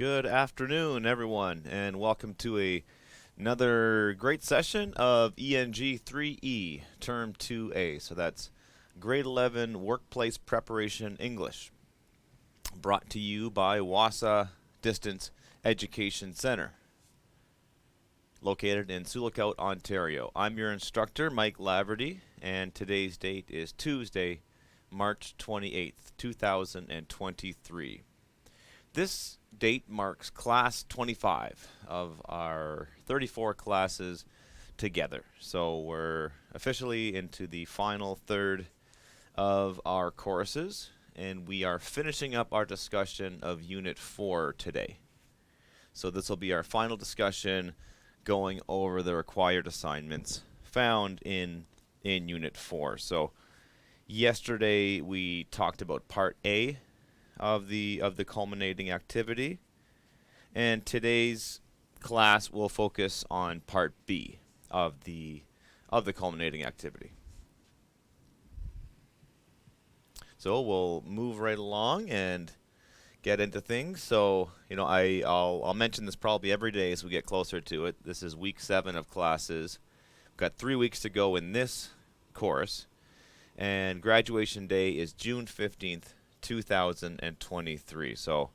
Good afternoon, everyone, and welcome to another great session of ENG3E, Term 2A. So that's Grade 11 Workplace Preparation English, brought to you by Wausau Distance Education Center, located in Sioux Lookout, Ontario. I'm your instructor, Mike Laverty, and today's date is Tuesday, March 28th, 2023. This date marks class 25 of our 34 classes together. So we're officially into the final third of our courses, and we are finishing up our discussion of Unit 4 today. So this will be our final discussion going over the required assignments found in Unit 4. So yesterday we talked about Part A of the culminating activity, and today's class will focus on Part B of the culminating activity. So we'll move right along and get into things. So I'll mention this probably every day as we get closer to it. This is week 7 of classes. We've got 3 weeks to go in this course, and graduation day is June 15th, 2023. So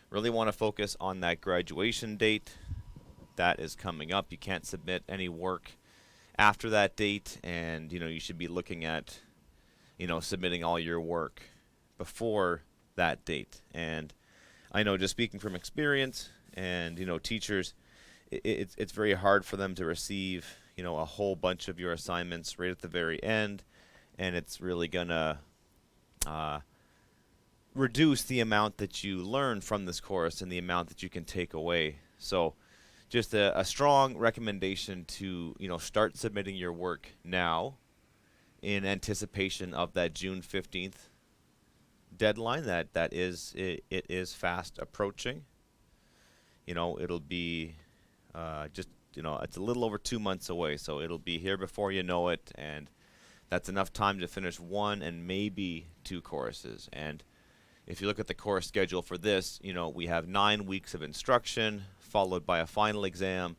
really want to focus on that graduation date. That is coming up. You can't submit any work after that date, and you should be looking at submitting all your work before that date. And I know, just speaking from experience, and teachers, it's very hard for them to receive a whole bunch of your assignments right at the very end, and it's really gonna reduce the amount that you learn from this course and the amount that you can take away. So just a strong recommendation to start submitting your work now in anticipation of that June 15th deadline. It is fast approaching. It'll be it's a little over 2 months away, so it'll be here before you know it, and that's enough time to finish 1 and maybe 2 courses. And if you look at the course schedule for this, we have 9 weeks of instruction followed by a final exam,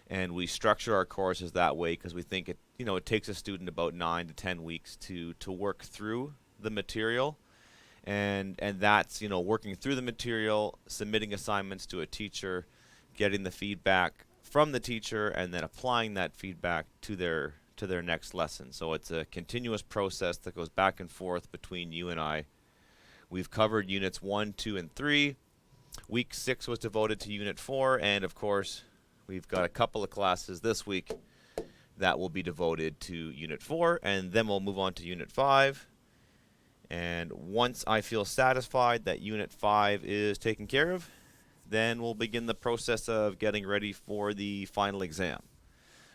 and we structure our courses that way because we think it takes a student about 9 to 10 weeks to work through the material, and that's working through the material, submitting assignments to a teacher, getting the feedback from the teacher, and then applying that feedback to their next lesson. So it's a continuous process that goes back and forth between you and I. We've covered Units 1, 2, and 3. Week 6 was devoted to Unit 4, and of course, we've got a couple of classes this week that will be devoted to Unit 4, and then we'll move on to Unit 5. And once I feel satisfied that Unit 5 is taken care of, then we'll begin the process of getting ready for the final exam,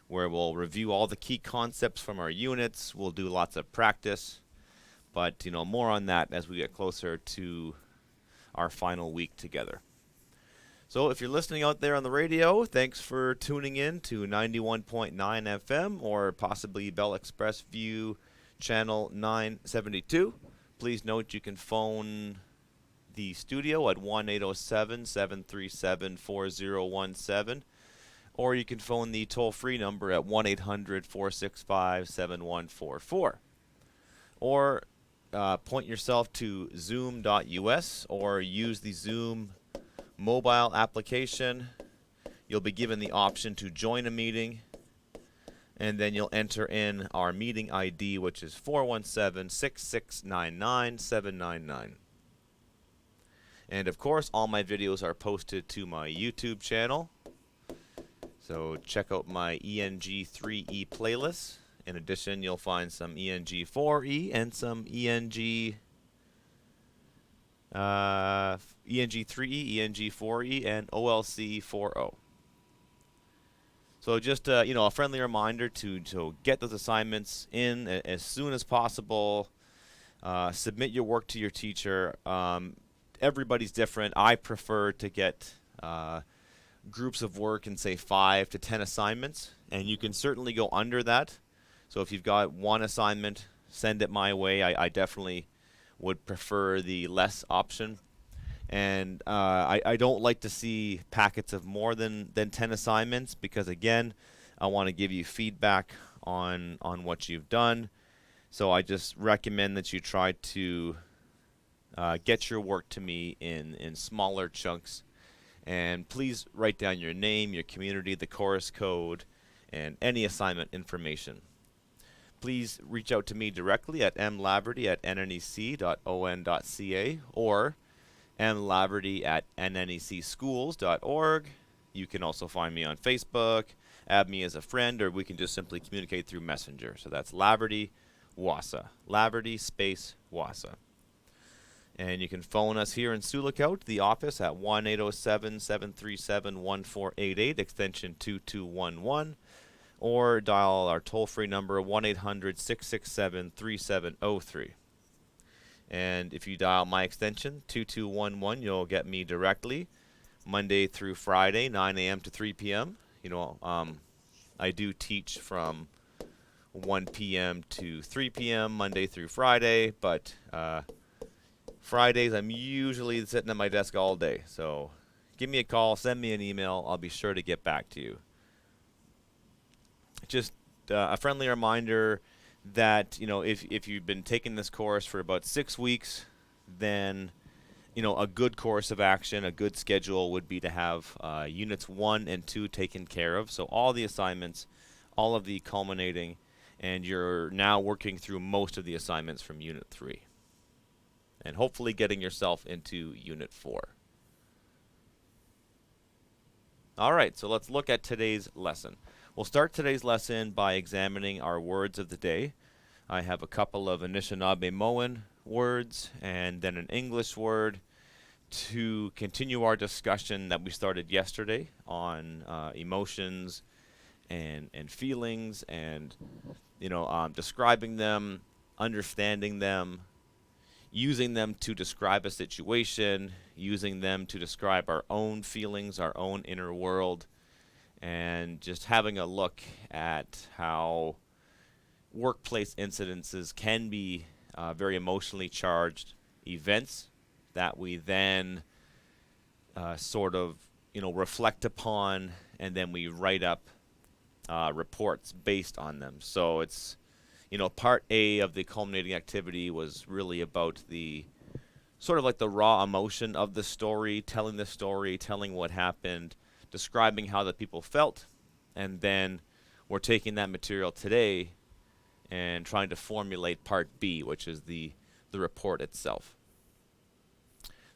where we'll review all the key concepts from our units. We'll do lots of practice. But more on that as we get closer to our final week together. So if you're listening out there on the radio, thanks for tuning in to 91.9 FM or possibly Bell ExpressVu channel 972. Please note you can phone the studio at 1-807-737-4017, or you can phone the toll-free number at 1-800-465-7144. Or point yourself to zoom.us or use the Zoom mobile application. You'll be given the option to join a meeting, and then you'll enter in our meeting ID, which is 417-6699-799. And of course, all my videos are posted to my YouTube channel, so check out my ENG3E playlist. In addition, you'll find some ENG4E and some ENG3E, ENG4E, and OLC40. So just a friendly reminder to get those assignments in as soon as possible. Submit your work to your teacher. Everybody's different. I prefer to get groups of work in, say, 5 to 10 assignments, and you can certainly go under that. So if you've got 1 assignment, send it my way. I definitely would prefer the less option. And I don't like to see packets of more than 10 assignments because, again, I want to give you feedback on what you've done. So I just recommend that you try to get your work to me in smaller chunks. And please write down your name, your community, the course code, and any assignment information. Please reach out to me directly at mlaverty@nnec.on.ca or mlaverty@nnecschools.org. You can also find me on Facebook, add me as a friend, or we can just simply communicate through Messenger. So that's Laverty Wassa. Laverty space Wassa. And you can phone us here in Sioux Lookout, the office at 1-807-737-1488, extension 2211, or dial our toll-free number 1-800-667-3703. And if you dial my extension 2211, you'll get me directly Monday through Friday, 9 a.m. to 3 p.m. I do teach from 1 p.m. to 3 p.m. Monday through Friday, but Fridays I'm usually sitting at my desk all day. So give me a call, send me an email. I'll be sure to get back to you. Just a friendly reminder that if you've been taking this course for about 6 weeks, then a good course of action, a good schedule would be to have units 1 and 2 taken care of. So all the assignments, all of the culminating, and you're now working through most of the assignments from unit 3. And hopefully getting yourself into unit 4. All right, so let's look at today's lesson. We'll start today's lesson by examining our words of the day. I have a couple of Anishinaabe-Moan words and then an English word to continue our discussion that we started yesterday on emotions and feelings and describing them, understanding them, using them to describe a situation, using them to describe our own feelings, our own inner world, and just having a look at how workplace incidences can be very emotionally charged events that we then reflect upon, and then we write up reports based on them. So it's part A of the culminating activity was really about the sort of like the raw emotion of the story, telling the story, telling what happened, describing how the people felt, and then we're taking that material today and trying to formulate part B, which is the report itself.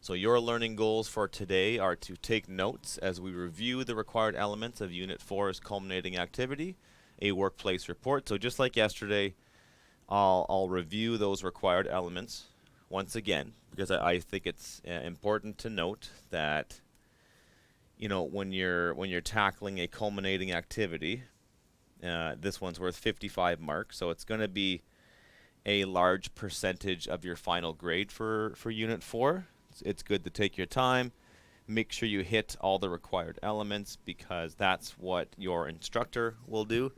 So your learning goals for today are to take notes as we review the required elements of Unit 4's culminating activity, a workplace report. So just like yesterday, I'll review those required elements once again, because I think it's important to note that when you're tackling a culminating activity, this one's worth 55 marks, so it's going to be a large percentage of your final grade for Unit 4. It's good to take your time, make sure you hit all the required elements, because that's what your instructor will do.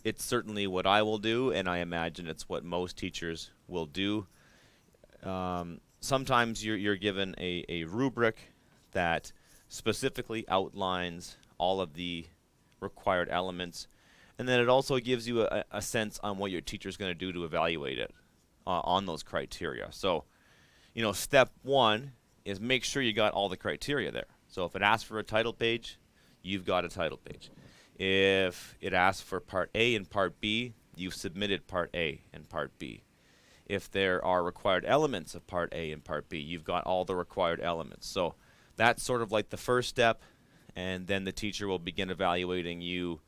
It's certainly what I will do, and I imagine it's what most teachers will do. Sometimes you're given a rubric that specifically outlines all of the required elements, and then it also gives you a sense on what your teacher is going to do to evaluate it on those criteria. So, step 1 is make sure you got all the criteria there. So if it asks for a title page, you've got a title page. If it asks for Part A and Part B, you've submitted Part A and Part B. If there are required elements of Part A and Part B, you've got all the required elements. So that's sort of like the first step, and then the teacher will begin evaluating you.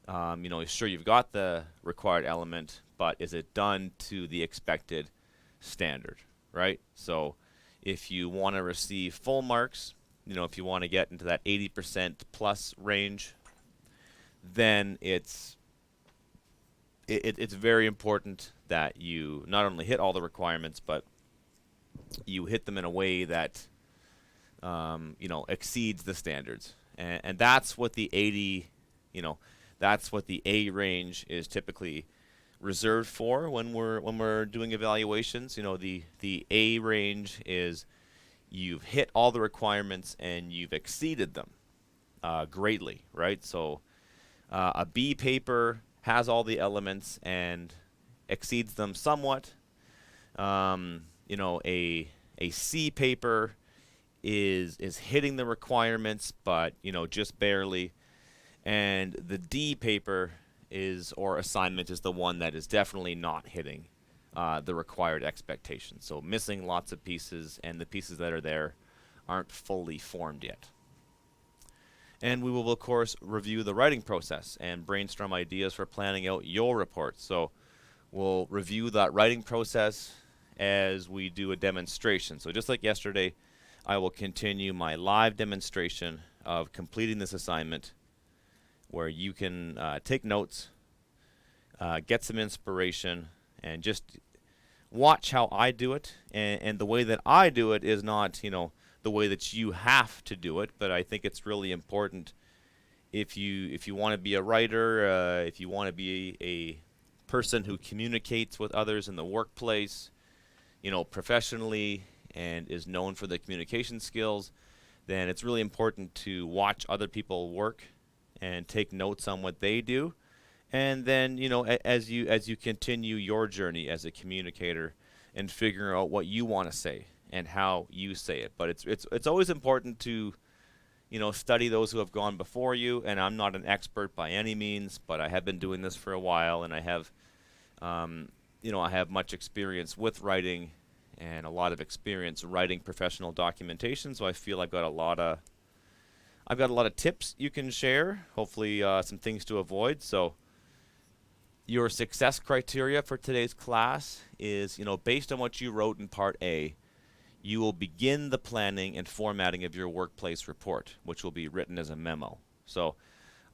Sure, you've got the required element, but is it done to the expected standard, right? So if you want to receive full marks, if you want to get into that 80% plus range, then it's very important that you not only hit all the requirements, but you hit them in a way that exceeds the standards, and that's what the 80, that's what the A range is typically reserved for when we're doing evaluations. The A range is you've hit all the requirements and you've exceeded them greatly, right? So a B paper has all the elements and exceeds them somewhat. A C paper is hitting the requirements, but just barely. And the D paper or assignment is the one that is definitely not hitting the required expectations. So missing lots of pieces, and the pieces that are there aren't fully formed yet. And we will, of course, review the writing process and brainstorm ideas for planning out your report. So we'll review that writing process as we do a demonstration. So just like yesterday, I will continue my live demonstration of completing this assignment where you can take notes, get some inspiration, and just watch how I do it. And the way that I do it is not, the way that you have to do it, but I think it's really important if you want to be a writer, if you want to be a person who communicates with others in the workplace, professionally, and is known for the communication skills, then it's really important to watch other people work and take notes on what they do. And then, as you continue your journey as a communicator and figuring out what you want to say and how you say it. But it's always important to study those who have gone before you. And I'm not an expert by any means, but I have been doing this for a while, and I have I have much experience with writing and a lot of experience writing professional documentation. So I feel I've got a lot of tips you can share. Hopefully, some things to avoid. So your success criteria for today's class is, based on what you wrote in Part A, you will begin the planning and formatting of your workplace report, which will be written as a memo. So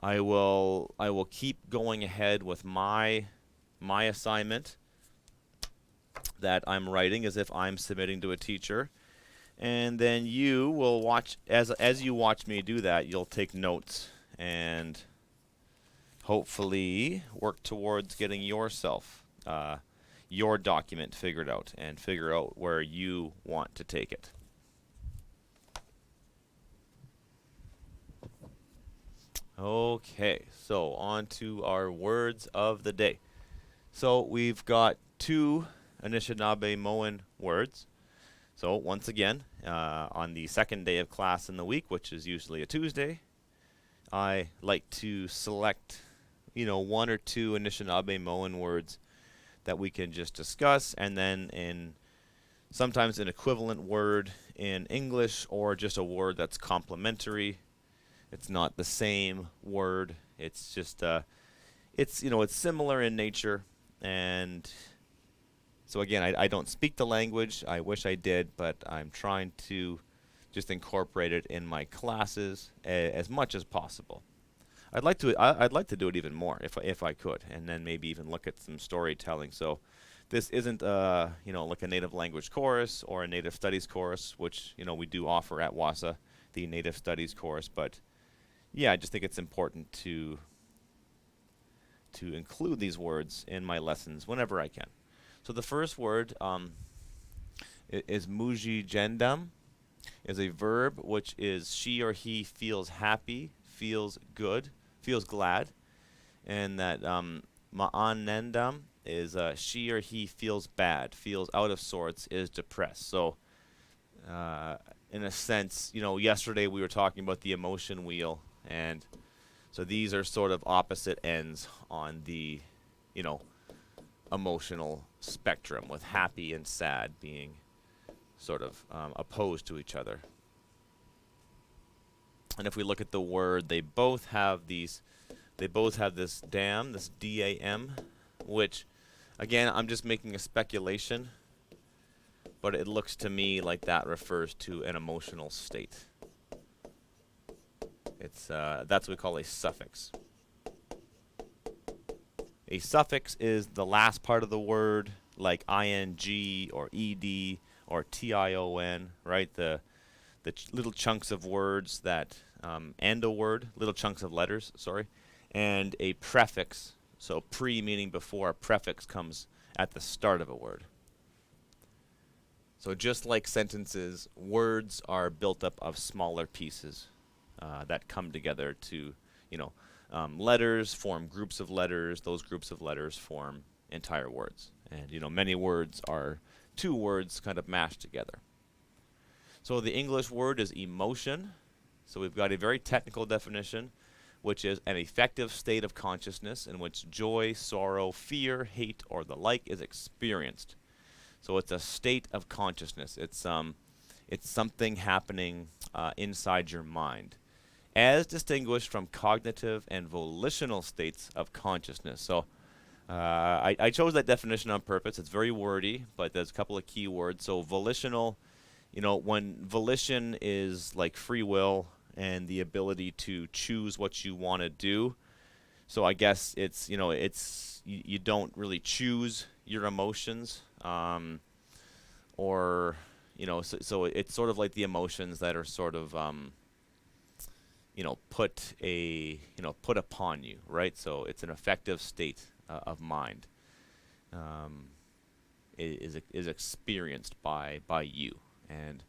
I will keep going ahead with my assignment that I'm writing as if I'm submitting to a teacher. And then you will watch, as you watch me do that, you'll take notes and hopefully work towards getting yourself your document figured out and figure out where you want to take it. Okay, so on to our words of the day. So we've got 2 Anishinaabe-Moan words. So once again, on the second day of class in the week, which is usually a Tuesday, I like to select 1 or 2 Anishinaabe-Moan words that we can just discuss, and then sometimes an equivalent word in English, or just a word that's complementary. It's not the same word. It's just it's similar in nature. And so again, I don't speak the language. I wish I did, but I'm trying to just incorporate it in my classes as much as possible. I'd like to do it even more if I could, and then maybe even look at some storytelling. So this isn't like a native language course or a native studies course, which we do offer at WASA, the native studies course. But yeah, I just think it's important to include these words in my lessons whenever I can. So the first word is muji gendam, is a verb which is she or he feels happy, feels good, feels glad, and that ma'anendam is she or he feels bad, feels out of sorts, is depressed. So in a sense, yesterday we were talking about the emotion wheel, and so these are sort of opposite ends on the emotional spectrum, with happy and sad being sort of opposed to each other. And if we look at the word, they both have this dam, this D-A-M, which, again, I'm just making a speculation, but it looks to me like that refers to an emotional state. It's that's what we call a suffix. A suffix is the last part of the word, like ing or ed or tion, right? The little chunks of words that end a word, little chunks of letters, sorry, and a prefix. So pre meaning before, a prefix comes at the start of a word. So just like sentences, words are built up of smaller pieces that come together to, you know, letters form groups of letters. Those groups of letters form entire words. And, many words are two words kind of mashed together. So the English word is emotion. So we've got a very technical definition, which is an affective state of consciousness in which joy, sorrow, fear, hate, or the like is experienced. So it's a state of consciousness. It's something happening inside your mind, as distinguished from cognitive and volitional states of consciousness. So I chose that definition on purpose. It's very wordy, but there's a couple of key words. So volitional, when volition is like free will and the ability to choose what you want to do. So I guess it's you don't really choose your emotions, or so it's sort of like the emotions that are sort of put upon you, right? So it's an affective state of mind, is experienced by you. And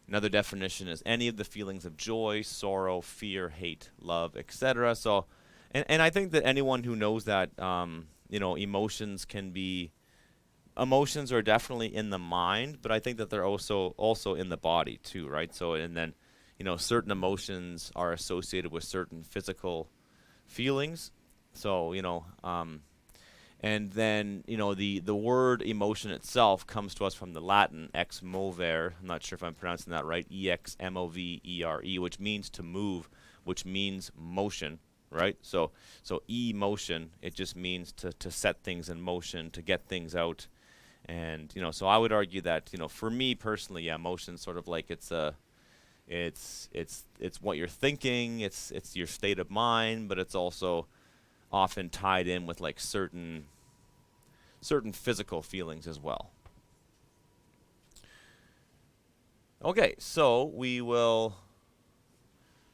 another definition is any of the feelings of joy, sorrow, fear, hate, love, etc. So, and I think that anyone who knows that, emotions are definitely in the mind, but I think that they're also in the body too, right? So, and then, certain emotions are associated with certain physical feelings. So, and then, the word emotion itself comes to us from the Latin ex movere. I'm not sure if I'm pronouncing that right. EXMOVERE, which means to move, which means motion, right? So emotion, it just means to set things in motion, to get things out. And, so I would argue that, for me personally, yeah, emotion's sort of like it's what you're thinking, it's your state of mind, but it's also often tied in with like certain physical feelings as well. Okay, so we will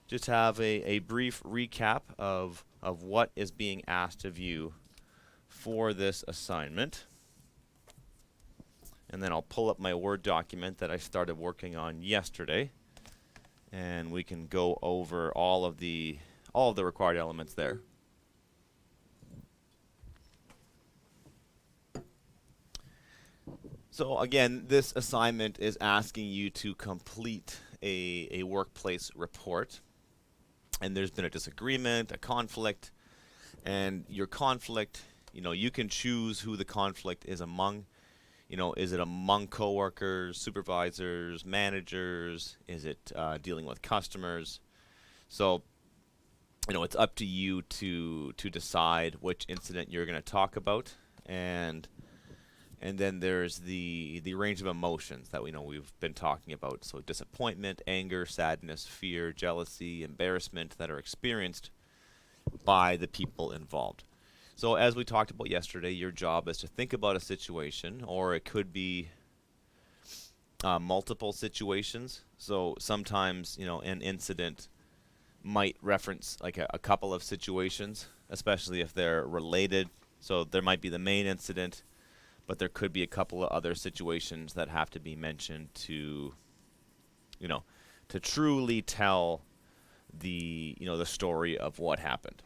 just have a brief recap of what is being asked of you for this assignment. And then I'll pull up my Word document that I started working on yesterday, and we can go over all of the required elements there. So again, this assignment is asking you to complete a workplace report. And there's been a disagreement, a conflict, and your conflict, you can choose who the conflict is among. Is it among coworkers, supervisors, managers? Is it dealing with customers? So, it's up to you to decide which incident you're going to talk about, and then there's the range of emotions that we've been talking about. So disappointment, anger, sadness, fear, jealousy, embarrassment that are experienced by the people involved. So as we talked about yesterday, your job is to think about a situation, or it could be multiple situations. So sometimes, an incident might reference like a couple of situations, especially if they're related. So there might be the main incident, but there could be a couple of other situations that have to be mentioned to truly tell the story of what happened.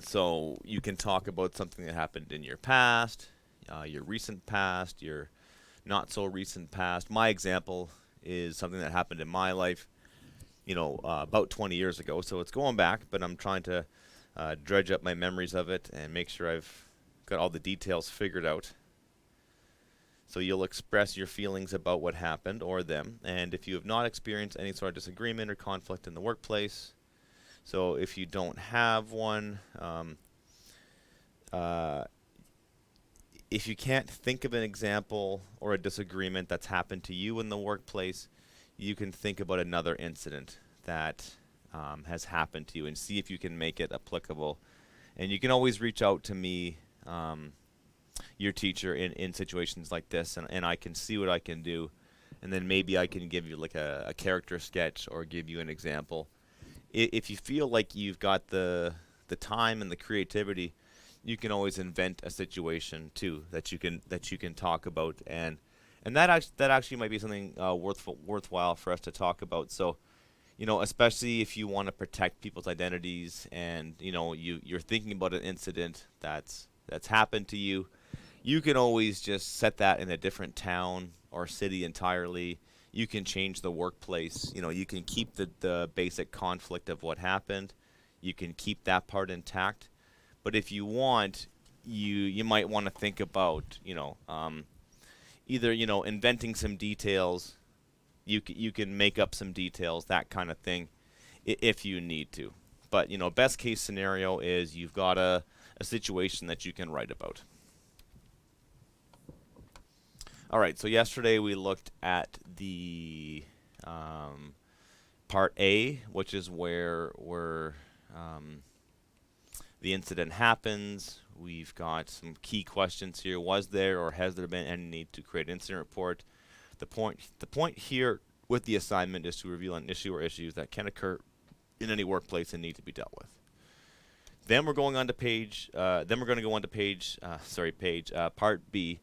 So you can talk about something that happened in your past, your recent past, your not so recent past. My example is something that happened in my life, about 20 years ago. So it's going back, but I'm trying to dredge up my memories of it and make sure I've got all the details figured out. So you'll express your feelings about what happened or them. And if you have not experienced any sort of disagreement or conflict in the workplace, so if you don't have one, if you can't think of an example or a disagreement that's happened to you in the workplace, you can think about another incident that has happened to you and see if you can make it applicable. And you can always reach out to me, your teacher, in situations like this, and I can see what I can do. And then maybe I can give you like a character sketch or give you an example. If you feel like you've got the time and the creativity, you can always invent a situation too that you can talk about, and And that actually might be something worthwhile for us to talk about. So, especially if you want to protect people's identities, and you're thinking about an incident that's happened to you, you can always just set that in a different town or city entirely. You can change the workplace. You can keep the basic conflict of what happened. You can keep that part intact. But if you want, you might want to think about either inventing some details. You can make up some details, that kind of thing, if you need to. But best case scenario is you've got a situation that you can write about. All right, so yesterday we looked at the part A, which is where the incident happens. We've got some key questions here. Was there or has there been any need to create an incident report? The point here with the assignment is to reveal an issue or issues that can occur in any workplace and need to be dealt with. Then we're going on to page. Then we're going to go on to page part B,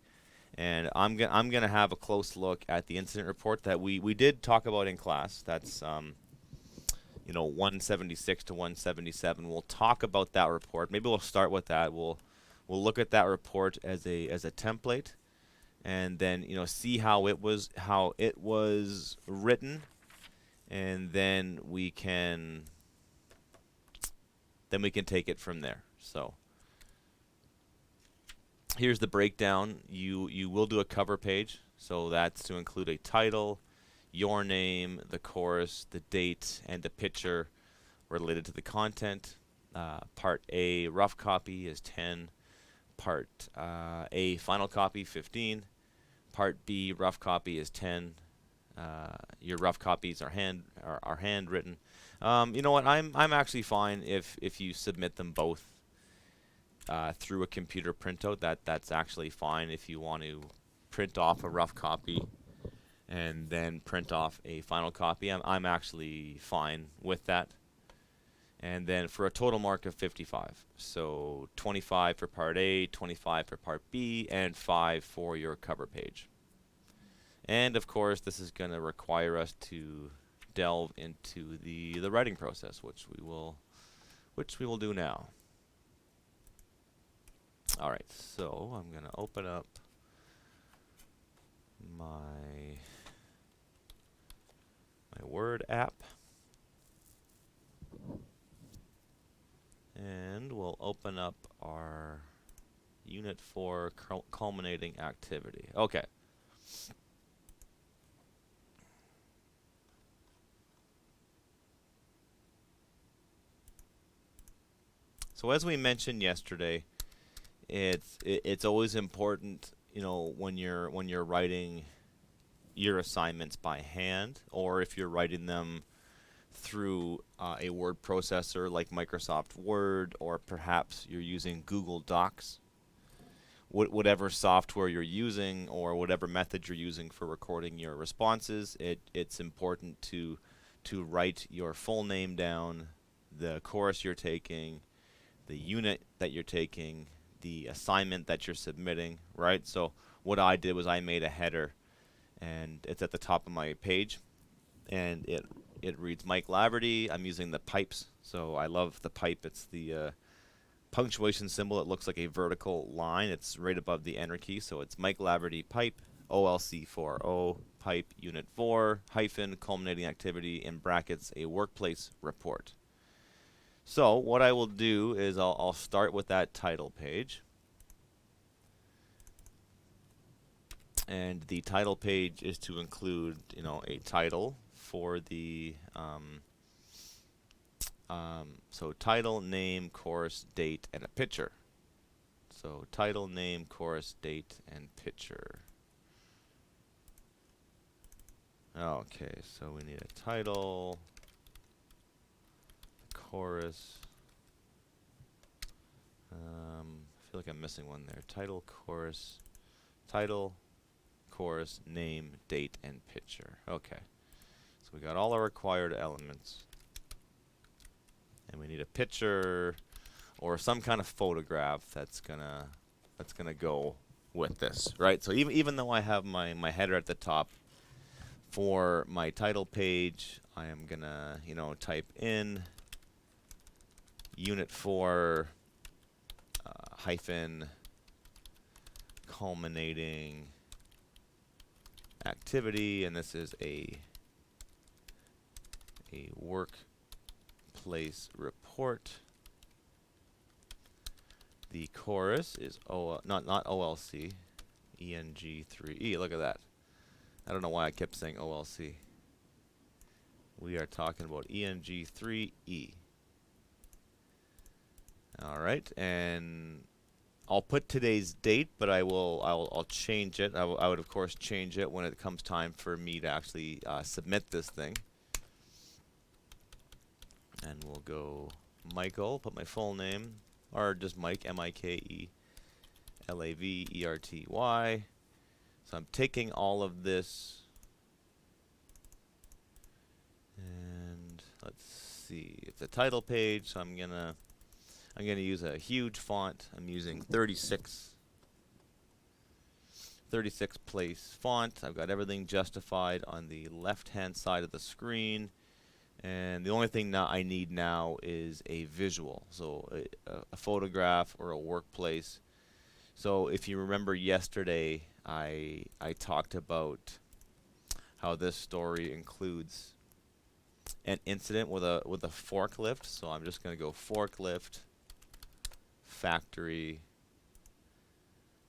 and I'm gonna have a close look at the incident report that we did talk about in class. That's 176 to 177. We'll talk about that report. Maybe we'll start with that. We'll look at that report as a template, and then see how it was written, and then we can take it from there. So here's the breakdown. You will do a cover page, so that's to include a title, your name, the course, the date, and a picture related to the content. Part A rough copy is 10. Part A final copy 15. Part B rough copy is 10. Your rough copies are handwritten. You know what? I'm actually fine if you submit them both through a computer printout. That's actually fine if you want to print off a rough copy and then print off a final copy. I'm actually fine with that. And then for a total mark of 55. So 25 for part A, 25 for part B, and 5 for your cover page. And of course, this is going to require us to delve into the writing process, which we will do now. All right, so I'm going to open up my Word app, and we'll open up our Unit 4 culminating activity. Okay. So as we mentioned yesterday, it's always important, when you're writing your assignments by hand, or if you're writing them through a word processor like Microsoft Word, or perhaps you're using Google Docs. Whatever software you're using or whatever method you're using for recording your responses, it's important to write your full name down, the course you're taking, the unit that you're taking, the assignment that you're submitting, right? So what I did was I made a header, and it's at the top of my page, and it reads Mike Laverty. I'm using the pipes, so I love the pipe. It's the punctuation symbol. It looks like a vertical line. It's right above the enter key, so it's Mike Laverty pipe, OLC40, pipe unit 4, hyphen, culminating activity, in brackets, a workplace report. So what I will do is I'll start with that title page. And the title page is to include, a title for the, so title, name, course, date, and a picture. So title, name, course, date, and picture. Okay, so we need a title, chorus. I feel like I'm missing one there. Title, course, name, date, and picture. Okay, so we got all our required elements, and we need a picture or some kind of photograph that's gonna go with this, right? So even though I have my header at the top for my title page, I am gonna type in unit 4 hyphen culminating activity, and this is a workplace report. The chorus is not OLC, ENG3E. Look at that. I don't know why I kept saying OLC. We are talking about ENG3E. All right, and I'll put today's date, but I'll change it. I would of course change it when it comes time for me to actually submit this thing. And we'll go Michael, put my full name, or just Mike, MikeLaverty. So I'm taking all of this, and let's see, it's a title page, so I'm gonna use a huge font. I'm using 36 place font. I've got everything justified on the left-hand side of the screen. And the only thing that I need now is a visual, so a photograph or a workplace. So if you remember yesterday, I talked about how this story includes an incident with a forklift. So I'm just going to go forklift, factory,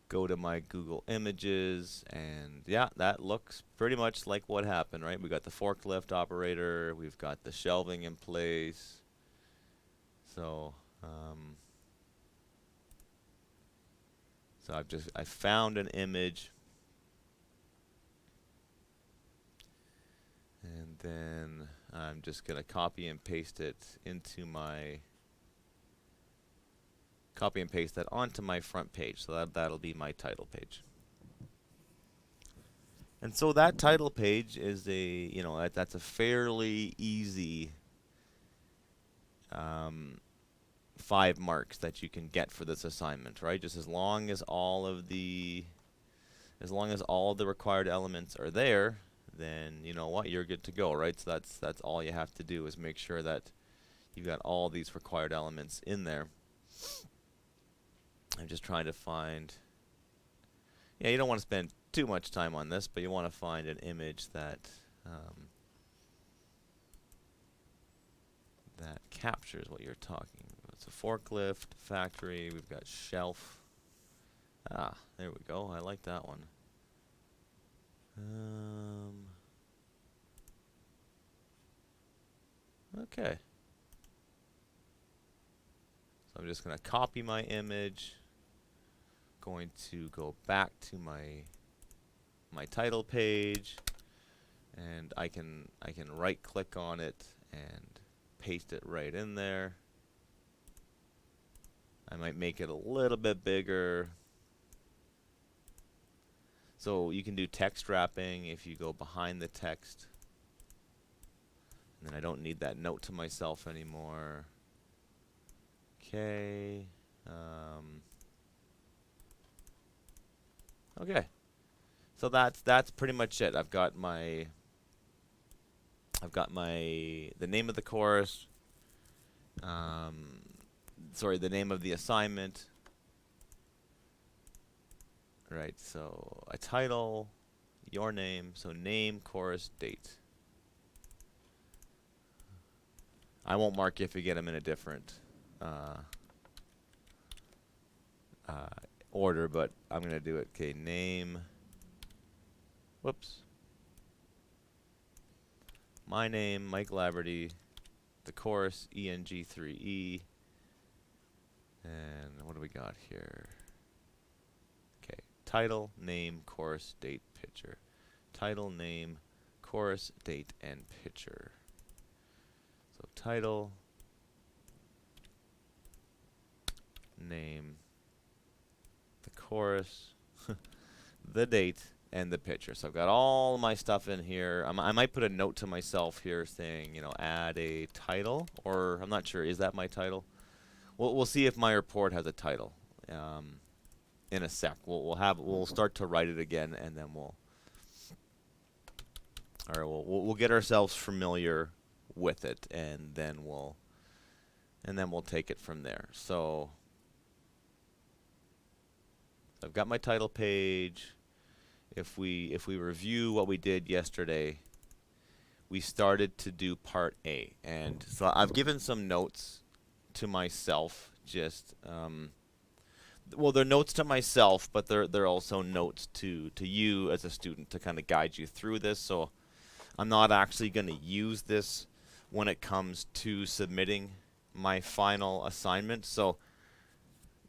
go to my Google Images, and yeah, that looks pretty much like what happened, right? We got the forklift operator, we've got the shelving in place. So I found an image, and then I'm just gonna copy and paste that onto my front page. So that'll be my title page. And so that title page is that's a fairly easy 5 marks that you can get for this assignment, right? Just as long as all the required elements are there, then you know what, you're good to go, right? So that's all you have to do is make sure that you've got all these required elements in there. I'm just trying to find, you don't want to spend too much time on this, but you want to find an image that that captures what you're talking about. It's a forklift, factory, we've got shelf. Ah, there we go. I like that one. Okay. So I'm just going to copy my image. Going to go back to my title page, and I can right click on it and paste it right in there. I might make it a little bit bigger. So you can do text wrapping if you go behind the text. And then I don't need that note to myself anymore. Okay. Okay. So that's pretty much it. I've got the name of the course. Sorry, the name of the assignment. Right, so a title, your name, so name, course, date. I won't mark if you get them in a different order, but I'm going to do it. Okay, name. Whoops. My name, Mike Laverty. The course, ENG3E. And what do we got here? Okay, title, name, course, date, picture. Title, name, course, date, and picture. So title, name, the course, the date, and the picture. So I've got all my stuff in here. I might put a note to myself here saying, add a title, or I'm not sure. Is that my title? We'll see if my report has a title. in a sec. We'll start to write it again, and then we'll get ourselves familiar with it, and then we'll take it from there. So I've got my title page. If we review what we did yesterday, we started to do part A, and so I've given some notes to myself. Just well, they're notes to myself, but they're also notes to you as a student to kind of guide you through this. So I'm not actually going to use this when it comes to submitting my final assignment. So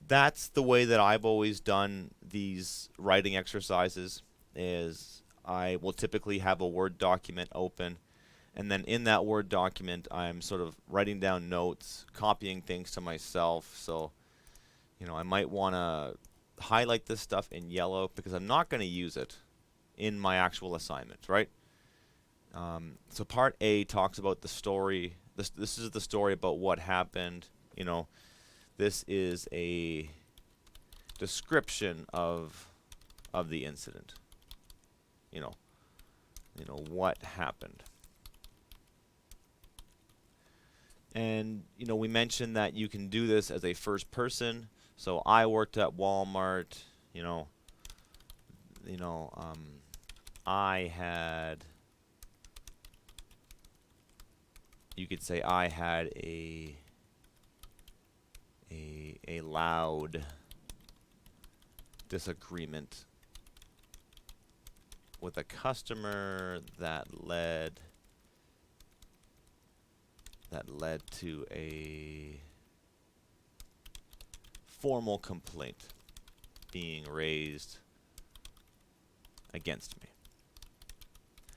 that's the way that I've always done these writing exercises. Is I will typically have a Word document open, and then in that Word document I'm sort of writing down notes, copying things to myself. So I might want to highlight this stuff in yellow because I'm not going to use it in my actual assignment, right? So part A talks about the story. This is the story about what happened. This is a description of the incident. What happened. And we mentioned that you can do this as a first person. So I worked at Walmart. I had. You could say I had a loud disagreement with a customer that led to a formal complaint being raised against me.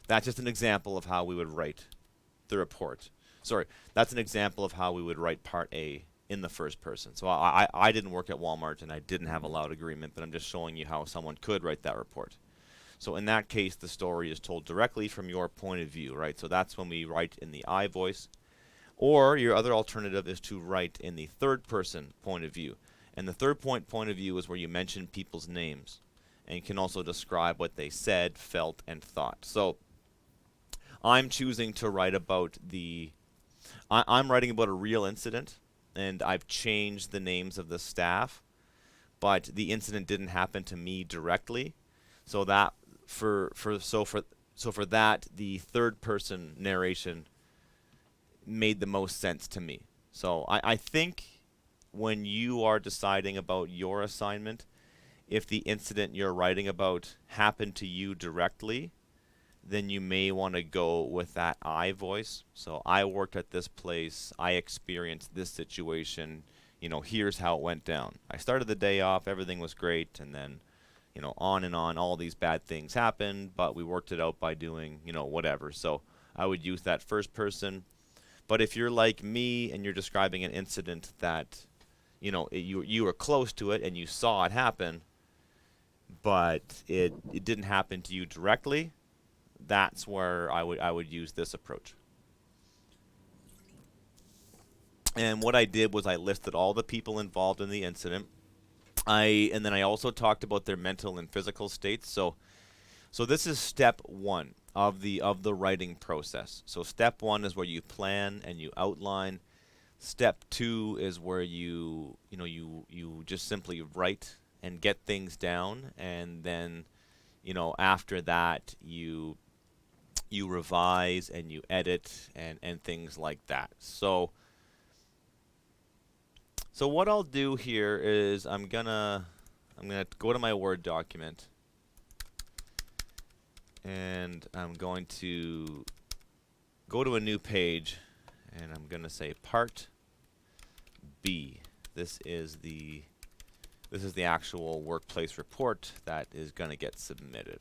That's just an example of how we would write the report. Sorry, that's an example of how we would write part A in the first person. So I didn't work at Walmart and I didn't have a loud agreement, but I'm just showing you how someone could write that report. So in that case, the story is told directly from your point of view, right? So that's when we write in the I voice. Or your other alternative is to write in the third person point of view. And the third point of view is where you mention people's names and can also describe what they said, felt, and thought. So I'm choosing to write about I'm writing about a real incident, and I've changed the names of the staff, but the incident didn't happen to me directly. So that for that, the third person narration made the most sense to me. So I think when you are deciding about your assignment, if the incident you're writing about happened to you directly, then you may want to go with that I voice. So I worked at this place, I experienced this situation, here's how it went down. I started the day off, everything was great, and then, on and on, all these bad things happened, but we worked it out by doing, whatever. So I would use that first person. But if you're like me and you're describing an incident that, you were close to it and you saw it happen, but it didn't happen to you directly, that's where I would use this approach. And what I did was I listed all the people involved in the incident. And then I also talked about their mental and physical states. So this is step one of the writing process. So step one is where you plan and you outline. Step two is where you just simply write and get things down, and then after that you revise and you edit and things like that. So what I'll do here is I'm gonna go to my Word document, and I'm going to go to a new page, and I'm gonna say part B. This is the actual workplace report that is gonna get submitted.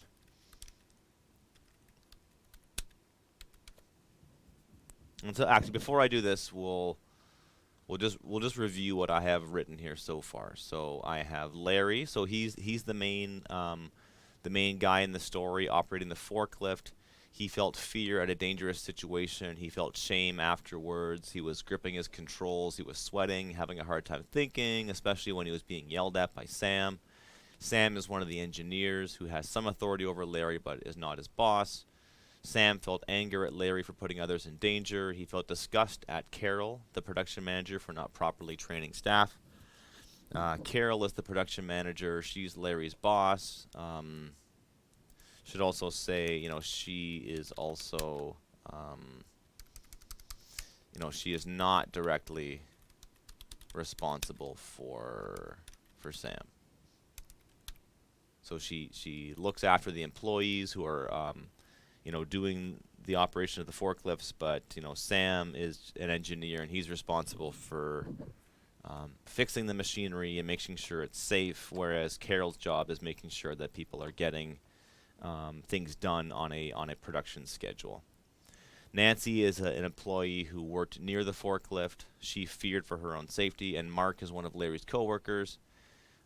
And so actually, before I do this, we'll just review what I have written here so far. So I have Larry. So he's the main guy in the story operating the forklift. He felt fear at a dangerous situation. He felt shame afterwards. He was gripping his controls. He was sweating, having a hard time thinking, especially when he was being yelled at by Sam. Sam is one of the engineers who has some authority over Larry but is not his boss. Sam felt anger at Larry for putting others in danger. He felt disgust at Carol, the production manager, for not properly training staff. Carol is the production manager. She's Larry's boss. Should also say, she is also, she is not directly responsible for Sam. So she looks after the employees who are, doing the operation of the forklifts, but Sam is an engineer and he's responsible for fixing the machinery and making sure it's safe, whereas Carol's job is making sure that people are getting things done on a production schedule. Nancy is an employee who worked near the forklift. She feared for her own safety, and Mark is one of Larry's coworkers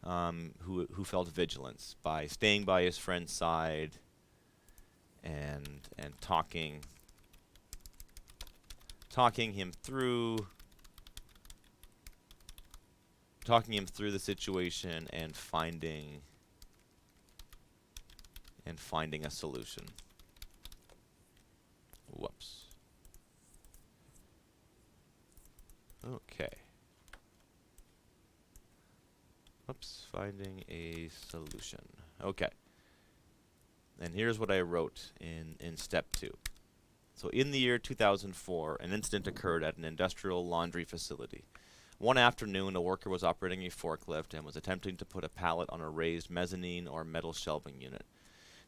who felt vigilance by staying by his friend's side and talking him through the situation and finding a solution. Whoops. Okay. Whoops, finding a solution. Okay. And here's what I wrote in step 2. So in the year 2004, an incident occurred at an industrial laundry facility. One afternoon, a worker was operating a forklift and was attempting to put a pallet on a raised mezzanine or metal shelving unit.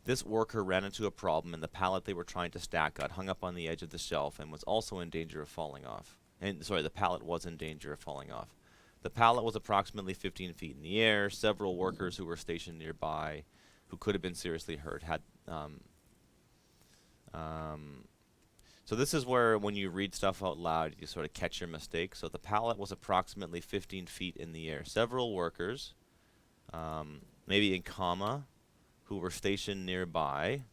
This worker ran into a problem, and the pallet they were trying to stack got hung up on the edge of the shelf and was also in danger of falling off. The pallet was in danger of falling off. The pallet was approximately 15 feet in the air. Several workers who were stationed nearby, who could have been seriously hurt, had. So this is where, when you read stuff out loud, you sort of catch your mistake. So the pallet was approximately 15 feet in the air. Several workers, maybe in comma, who were stationed nearby,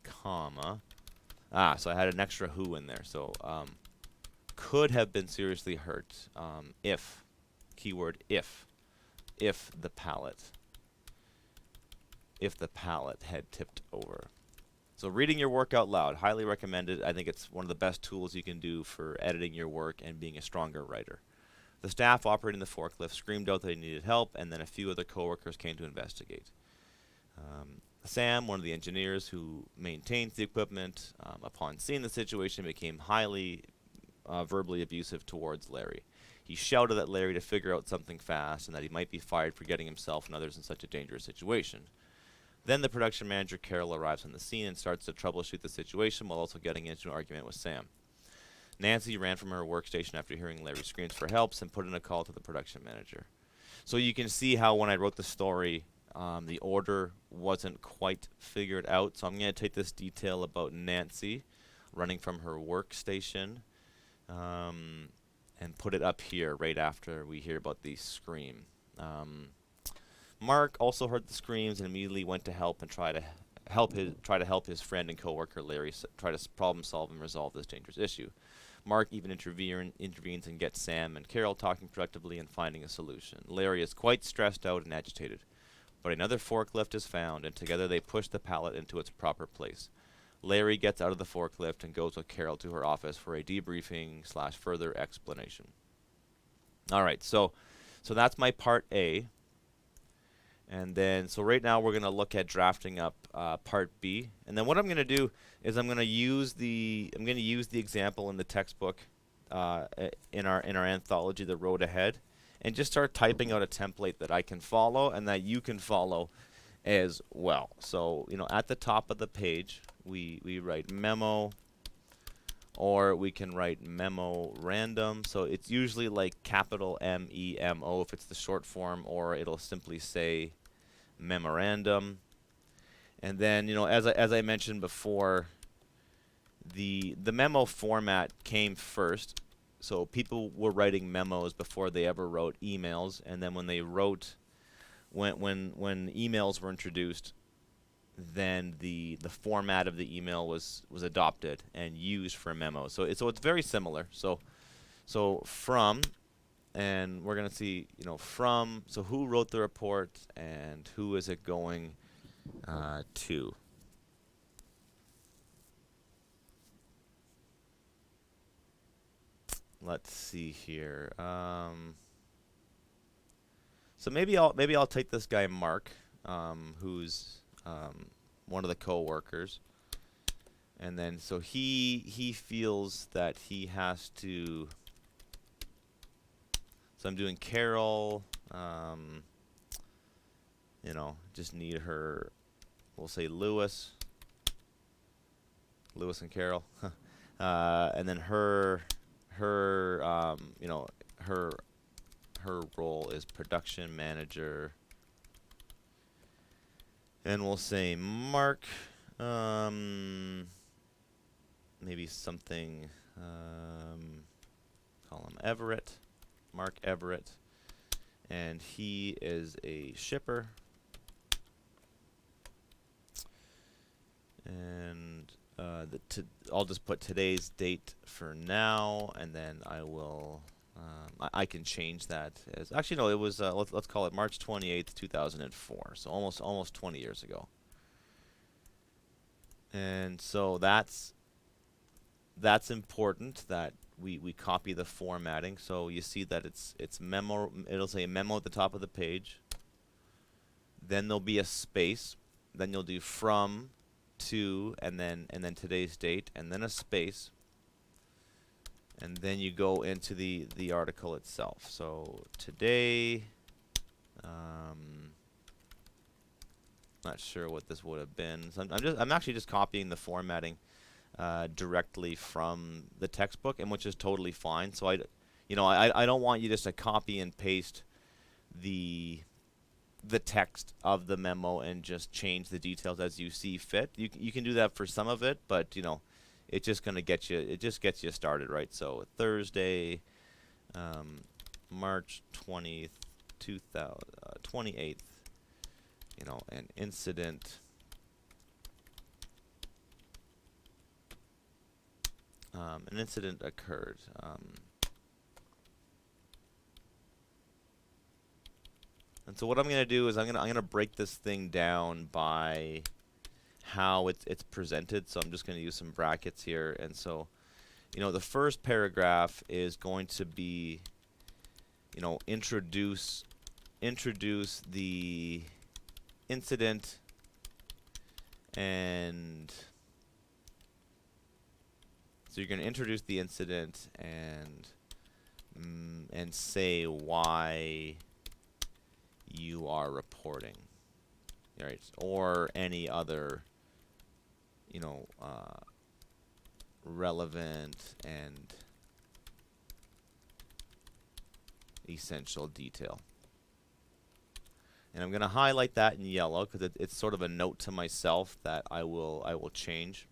comma. So I had an extra who in there. So could have been seriously hurt if, keyword if the pallet had tipped over. So reading your work out loud, highly recommended. I think it's one of the best tools you can do for editing your work and being a stronger writer. The staff operating the forklift screamed out that they needed help, and then a few other coworkers came to investigate. Sam, one of the engineers who maintains the equipment, upon seeing the situation, became highly verbally abusive towards Larry. He shouted at Larry to figure out something fast and that he might be fired for getting himself and others in such a dangerous situation. Then the production manager, Carol, arrives on the scene and starts to troubleshoot the situation while also getting into an argument with Sam. Nancy ran from her workstation after hearing Larry's screams for help and put in a call to the production manager. So you can see how when I wrote the story, the order wasn't quite figured out. So I'm going to take this detail about Nancy running from her workstation and put it up here right after we hear about the scream. Mark also heard the screams and immediately went to help and try to help his friend and coworker Larry try to problem solve and resolve this dangerous issue. Mark even intervenes and gets Sam and Carol talking productively and finding a solution. Larry is quite stressed out and agitated, but another forklift is found, and together they push the pallet into its proper place. Larry gets out of the forklift and goes with Carol to her office for a debriefing/further explanation. All right, so that's my part A. And then, so right now we're going to look at drafting up part B. And then what I'm going to do is I'm going to use the example in the textbook in our anthology, The Road Ahead, and just start typing out a template that I can follow and that you can follow as well. So, at the top of the page, we write memo, or we can write memo random. So it's usually like capital MEMO if it's the short form, or it'll simply say memorandum. And then, as I mentioned before, the memo format came first. So people were writing memos before they ever wrote emails, and then when emails were introduced, then the format of the email was adopted and used for a memo. So it's very similar. So from and we're going to see, from, so who wrote the report and who is it going to. Let's see here. So maybe I'll take this guy Mark, who's one of the co-workers, and then so he feels that he has to. So I'm doing Carol. Just need her. We'll say Lewis and Carol, and then her her role is production manager, and we'll say Mark, maybe something, call him Everett, Mark Everett, and he is a shipper, and I'll just put today's date for now, and then I will. I can change that as actually no. It was let's call it March 28th, 2004. So almost 20 years ago. And so that's important that we copy the formatting. So you see that it's memo. It'll say memo at the top of the page. Then there'll be a space. Then you'll do from, to, and then today's date, and then a space. And then you go into the article itself. So today, not sure what this would have been. So I'm actually just copying the formatting directly from the textbook, and which is totally fine. So I don't want you just to copy and paste the text of the memo and just change the details as you see fit. You can do that for some of it, but it's just gonna get you. It just gets you started, right? So Thursday, March 20th, 28th. An incident. An incident occurred. And so what I'm gonna do is I'm gonna break this thing down by how it's presented. So I'm just going to use some brackets here. And so, the first paragraph is going to be, introduce the incident and so you're going to introduce the incident and say why you are reporting, right? Or any other relevant and essential detail. And I'm going to highlight that in yellow because it's sort of a note to myself that I will change.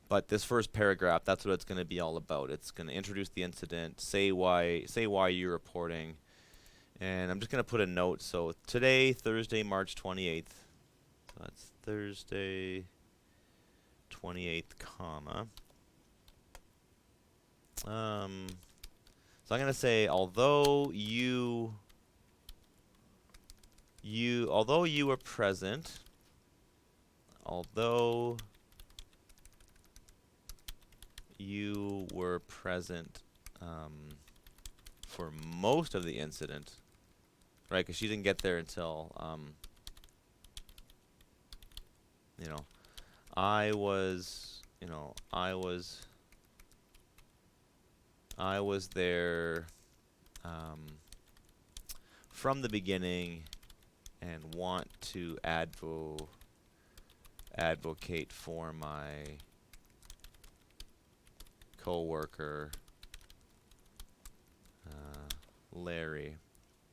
But this first paragraph, that's what it's going to be all about. It's going to introduce the incident, say why you're reporting, and I'm just going to put a note. So today, Thursday, March 28th. So that's Thursday, 28th, comma. So I'm going to say, although you were present, for most of the incident, right? Because she didn't get there until, I was there from the beginning and want to advocate for my co-worker Larry.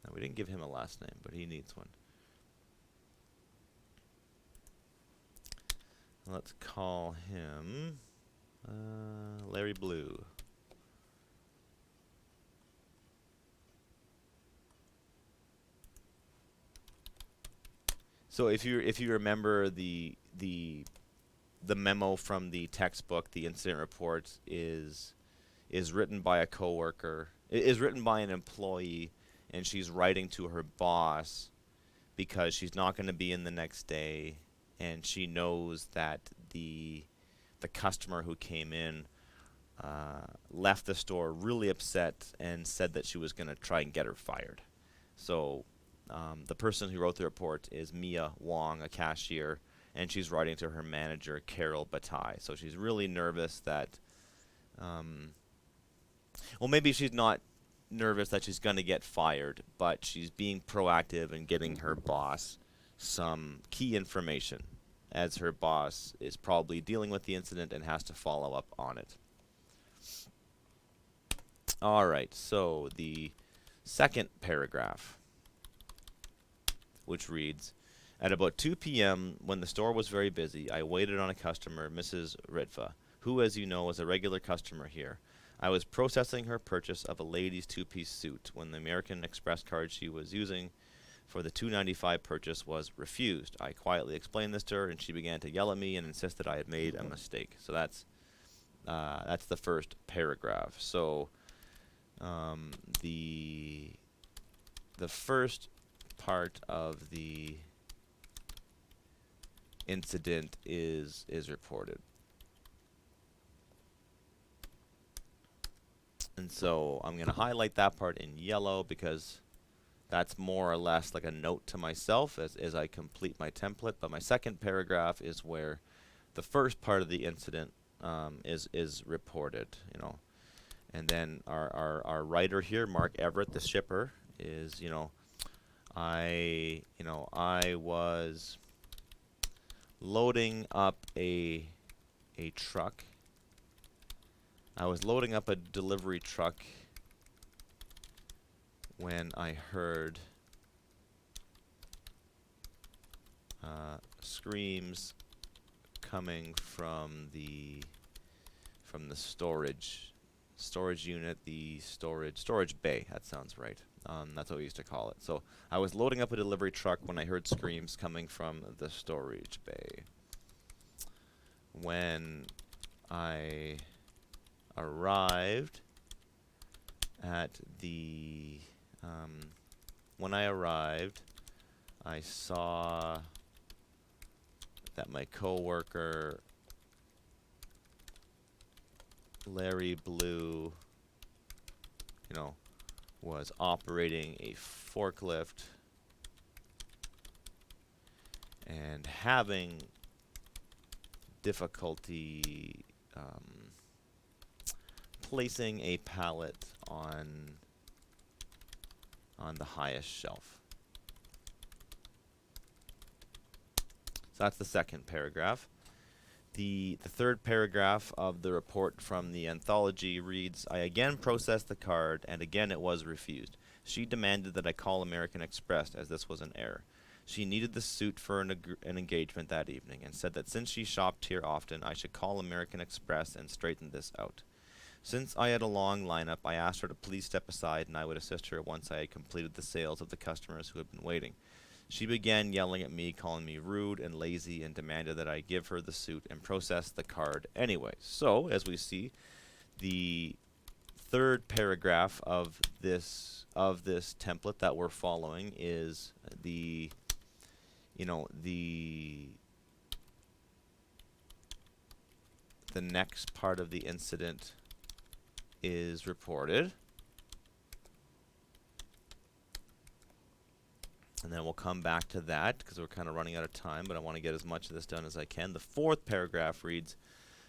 Now, we didn't give him a last name, but he needs one. Let's call him Larry Blue. So if you remember the memo from the textbook, the incident report is written by a coworker, is written by an employee, and she's writing to her boss because she's not going to be in the next day, and she knows that the customer who came in left the store really upset and said that she was going to try and get her fired. So the person who wrote the report is Mia Wong, a cashier, and she's writing to her manager, Carol Bataille. So she's really nervous that, well, maybe she's not nervous that she's going to get fired, but she's being proactive and getting her boss some key information, as her boss is probably dealing with the incident and has to follow up on it. All right, so the second paragraph, which reads, at about 2 p.m., when the store was very busy, I waited on a customer, Mrs. Ritva, who, as you know, is a regular customer here. I was processing her purchase of a lady's two-piece suit when the American Express card she was using for the $2.95 purchase was refused. I quietly explained this to her, and she began to yell at me and insist that I had made a mistake. So that's the first paragraph. So the first part of the incident is reported. And so I'm going to highlight that part in yellow because that's more or less like a note to myself as I complete my template. But my second paragraph is where the first part of the incident is reported, you know. And then our writer here, Mark Everett, the shipper, is, I was loading up a truck. I was loading up a delivery truck when I heard screams coming from the storage unit, the storage bay. That sounds right. That's what we used to call it. So I was loading up a delivery truck when I heard screams coming from the storage bay. When I arrived at the I saw that my coworker Larry Blue, was operating a forklift and having difficulty placing a pallet on the highest shelf. So that's the second paragraph. The third paragraph of the report from the anthology reads, I again processed the card, and again it was refused. She demanded that I call American Express, as this was an error. She needed the suit for an engagement that evening, and said that since she shopped here often, I should call American Express and straighten this out. Since I had a long lineup, I asked her to please step aside, and I would assist her once I had completed the sales of the customers who had been waiting. She began yelling at me, calling me rude and lazy, and demanded that I give her the suit and process the card anyway. So, as we see, the third paragraph of this template that we're following is the next part of the incident is reported. And then we'll come back to that because we're kind of running out of time, but I want to get as much of this done as I can. The fourth paragraph reads,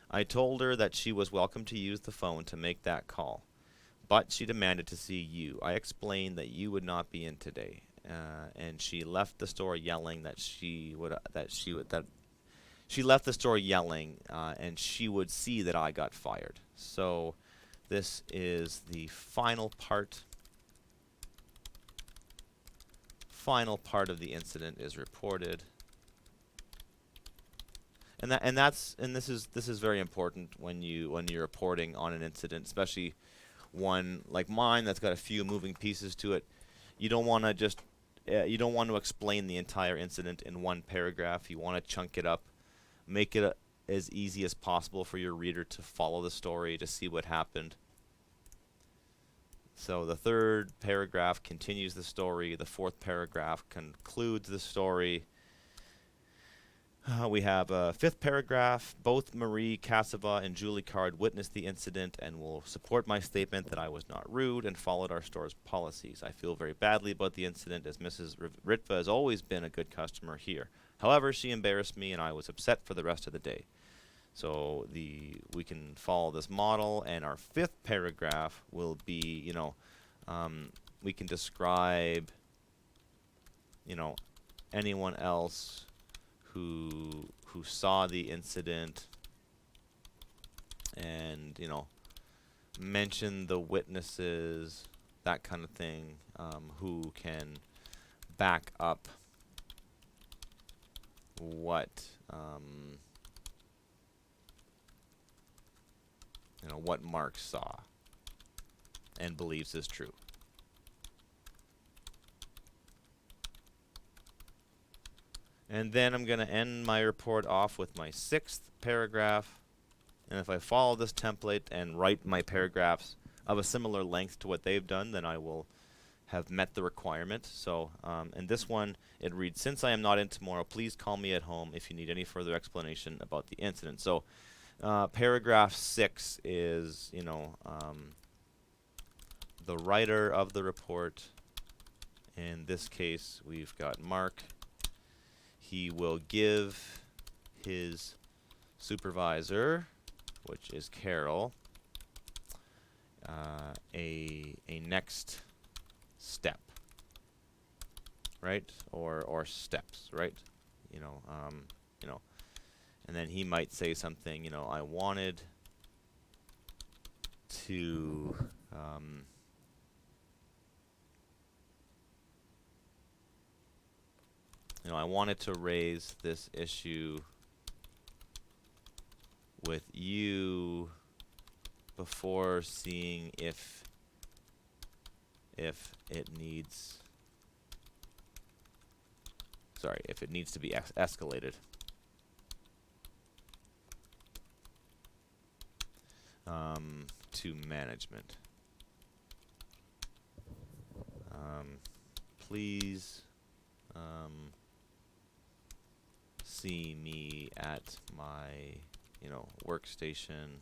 I told her that she was welcome to use the phone to make that call, but she demanded to see you. I explained that you would not be in today, and she left the store yelling and she would see that I got fired. So this is the final part of the incident is reported, and this is very important when you're reporting on an incident, especially one like mine that's got a few moving pieces to it. You don't want to explain the entire incident in one paragraph. You want to chunk it up, make it as easy as possible for your reader to follow the story, to see what happened. So the third paragraph continues the story. The fourth paragraph concludes the story. We have a fifth paragraph. Both Marie Cassava and Julie Card witnessed the incident and will support my statement that I was not rude and followed our store's policies. I feel very badly about the incident as Mrs. Ritva has always been a good customer here. However, she embarrassed me and I was upset for the rest of the day. So we can follow this model, and our fifth paragraph will be, we can describe, anyone else who saw the incident, and mention the witnesses, that kind of thing, who can back up what what Mark saw and believes is true. And then I'm going to end my report off with my sixth paragraph. And if I follow this template and write my paragraphs of a similar length to what they've done, then I will have met the requirement. So in this one, it reads, since I am not in tomorrow, please call me at home if you need any further explanation about the incident. So paragraph 6 is, the writer of the report. In this case, we've got Mark. He will give his supervisor, which is Carol, a next step, right? Or steps, right? And then he might say something, I wanted to I wanted to raise this issue with you before seeing if it needs to be escalated. To management. Please see me at my workstation.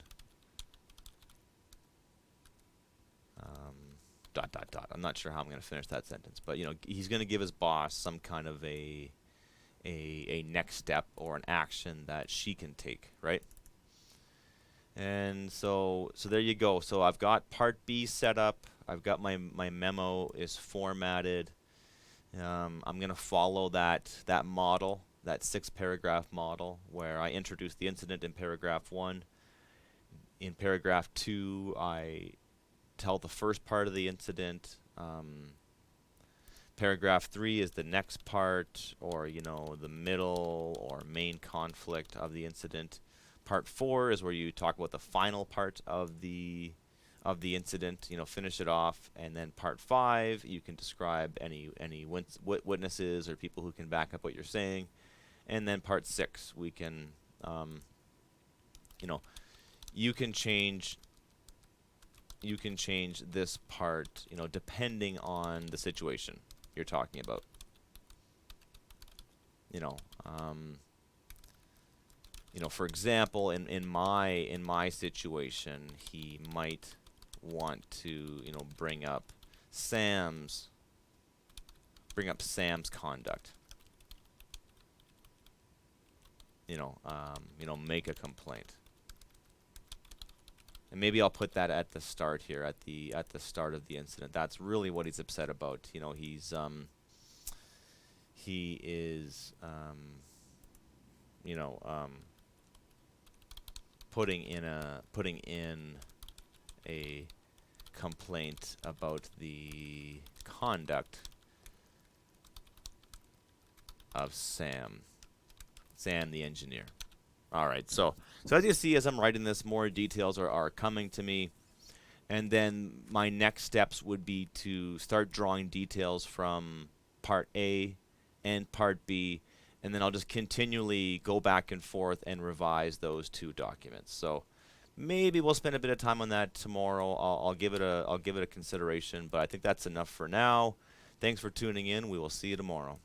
Dot dot dot. I'm not sure how I'm going to finish that sentence, but he's going to give his boss some kind of a next step or an action that she can take, right? And so there you go. So I've got part B set up. I've got my memo is formatted. I'm going to follow that model, that 6-paragraph model, where I introduce the incident in paragraph 1. In paragraph 2, I tell the first part of the incident. Paragraph 3 is the next part, or the middle or main conflict of the incident. Part 4 is where you talk about the final part of the incident, finish it off, and then part 5 you can describe any witnesses or people who can back up what you're saying, and then part 6 we can you can change this part depending on the situation you're talking about. For example, in my situation, he might want to bring up Sam's conduct. Make a complaint. And maybe I'll put that at the start here, at the start of the incident. That's really what he's upset about. He is putting in a complaint about the conduct of Sam the engineer. All right, so as you see, as I'm writing this, more details are coming to me, and then my next steps would be to start drawing details from part A and part B, and then I'll just continually go back and forth and revise those two documents. So Maybe we'll spend a bit of time on that tomorrow. I'll give it a consideration, but I think that's enough for now. Thanks for tuning in. We will see you tomorrow.